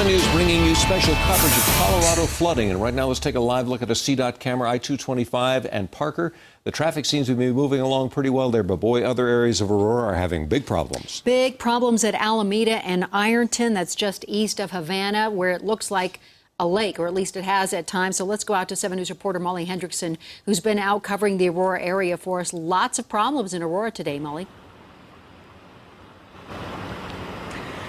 7 News bringing you special coverage of Colorado flooding. And right now, let's take a live look at a CDOT camera, I-225 and Parker. The traffic seems to be moving along pretty well there, but boy, other areas of Aurora are having big problems. Big problems at Alameda and Ironton. That's just east of Havana, where it looks like a lake, or at least it has at times. So let's go out to 7 News reporter Molly Hendrickson, who's been out covering the Aurora area for us. Lots of problems in Aurora today, Molly.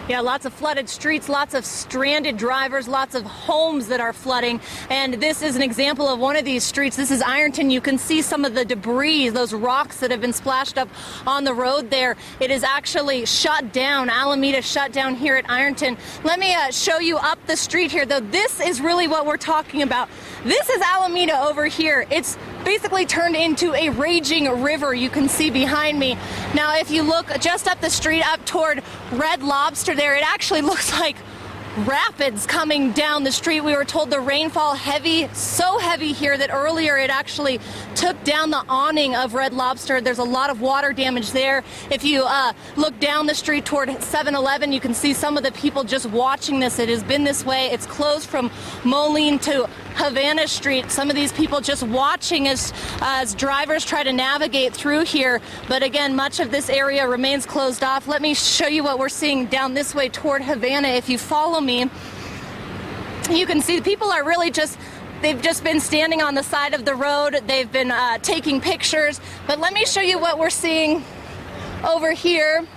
Yeah, lots of flooded streets, lots of stranded drivers, lots of homes that are flooding. And this is an example of one of these streets. This is Ironton. You can see some of the debris, those rocks that have been splashed up on the road there. It is actually shut down. Alameda shut down here at Ironton. Let me show you up the street here, though. This is really what we're talking about. This is Alameda over here. It's basically turned into a raging river. You can see behind me. Now, if you look just up the street up toward Red Lobster there, it actually looks like rapids coming down the street. We were told the rainfall heavy, so heavy here that earlier it actually took down the awning of Red Lobster. There's a lot of water damage there. If you look down the street toward 7-Eleven, you can see some of the people just watching this. It has been this way. It's closed from Moline to Havana Street. Some of these people just watching as drivers try to navigate through here. But again, much of this area remains closed off. Let me show you what we're seeing down this way toward Havana. If you follow me, you can see people are really they've just been standing on the side of the road. They've been taking pictures. But let me show you what we're seeing over here.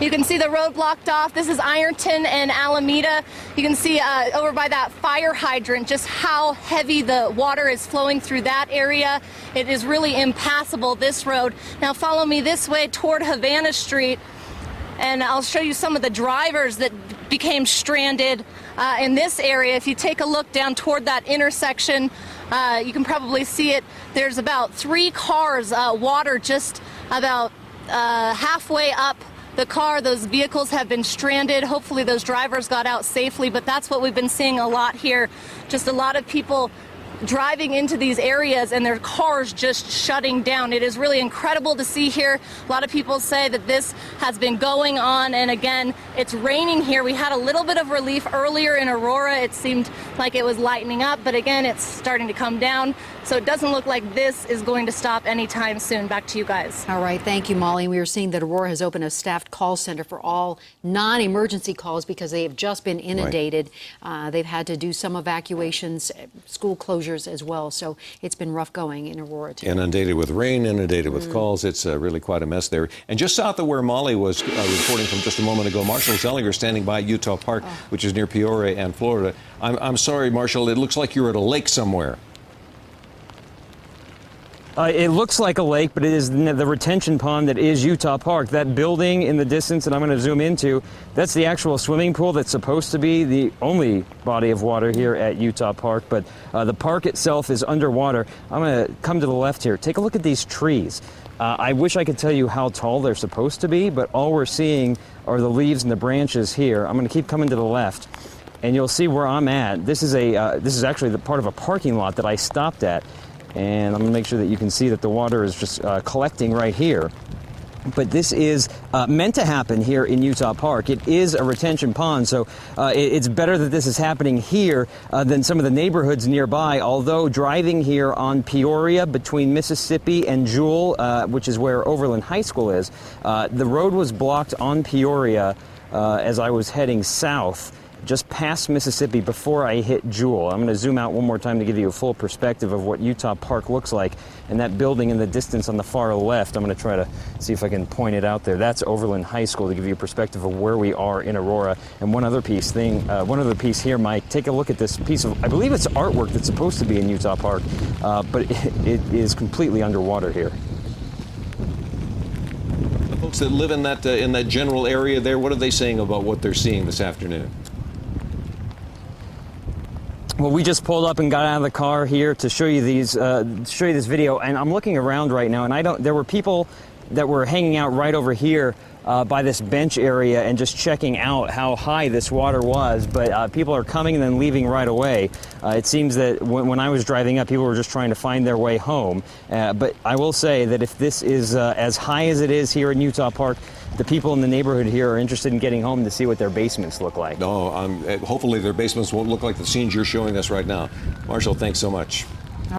You can see the road blocked off. This is Ironton and Alameda. You can see over by that fire hydrant just how heavy the water is flowing through that area. It is really impassable, this road. Now follow me this way toward Havana Street, and I'll show you some of the drivers that became stranded in this area. If you take a look down toward that intersection, you can probably see it. There's about 3 cars, water just about halfway up the car. Those vehicles have been stranded. Hopefully those drivers got out safely, but that's what we've been seeing a lot here. Just a lot of people driving into these areas and their cars just shutting down. It is really incredible to see here. A lot of people say that this has been going on, and again, it's raining here. We had a little bit of relief earlier in Aurora. It seemed like it was lightening up, but again, it's starting to come down. So it doesn't look like this is going to stop anytime soon. Back to you guys. All right, thank you, Molly. We are seeing that Aurora has opened a staffed call center for all non-emergency calls because they have just been inundated. Right. They've had to do some evacuations, school closures as well. So it's been rough going in Aurora today. Inundated with rain, inundated with calls. It's really quite a mess there. And just south of where Molly was reporting from just a moment ago, Marshall Zellinger standing by Utah Park, which is near Peoria and Florida. I'm sorry, Marshall, it looks like you're at a lake somewhere. It looks like a lake, but it is the retention pond that is Utah Park. That building in the distance that I'm going to zoom into, that's the actual swimming pool that's supposed to be the only body of water here at Utah Park. But the park itself is underwater. I'm going to come to the left here. Take a look at these trees. I wish I could tell you how tall they're supposed to be, but all we're seeing are the leaves and the branches here. I'm going to keep coming to the left, and you'll see where I'm at. This is actually the part of a parking lot that I stopped at. And I'm going to make sure that you can see that the water is just collecting right here. But this is meant to happen here in Utah Park. It is a retention pond, so it's better that this is happening here than some of the neighborhoods nearby. Although driving here on Peoria between Mississippi and Jewel, which is where Overland High School is, the road was blocked on Peoria as I was heading south, just past Mississippi before I hit Jewel. I'm going to zoom out one more time to give you a full perspective of what Utah Park looks like. And that building in the distance on the far left, I'm going to try to see if I can point it out there. That's Overland High School, to give you a perspective of where we are in Aurora. And one other piece here, Mike, take a look at this piece of, I believe it's artwork that's supposed to be in Utah Park, but it is completely underwater here. The folks that live in that general area there, what are they saying about what they're seeing this afternoon? Well, we just pulled up and got out of the car here to show you this video, and I'm looking around right now, and there were people that were hanging out right over here by this bench area and just checking out how high this water was, but people are coming and then leaving right away. It seems that when I was driving up, people were just trying to find their way home. But I will say that if this is as high as it is here in Utah Park, the people in the neighborhood here are interested in getting home to see what their basements look like. No, hopefully their basements won't look like the scenes you're showing us right now. Marshall, thanks so much.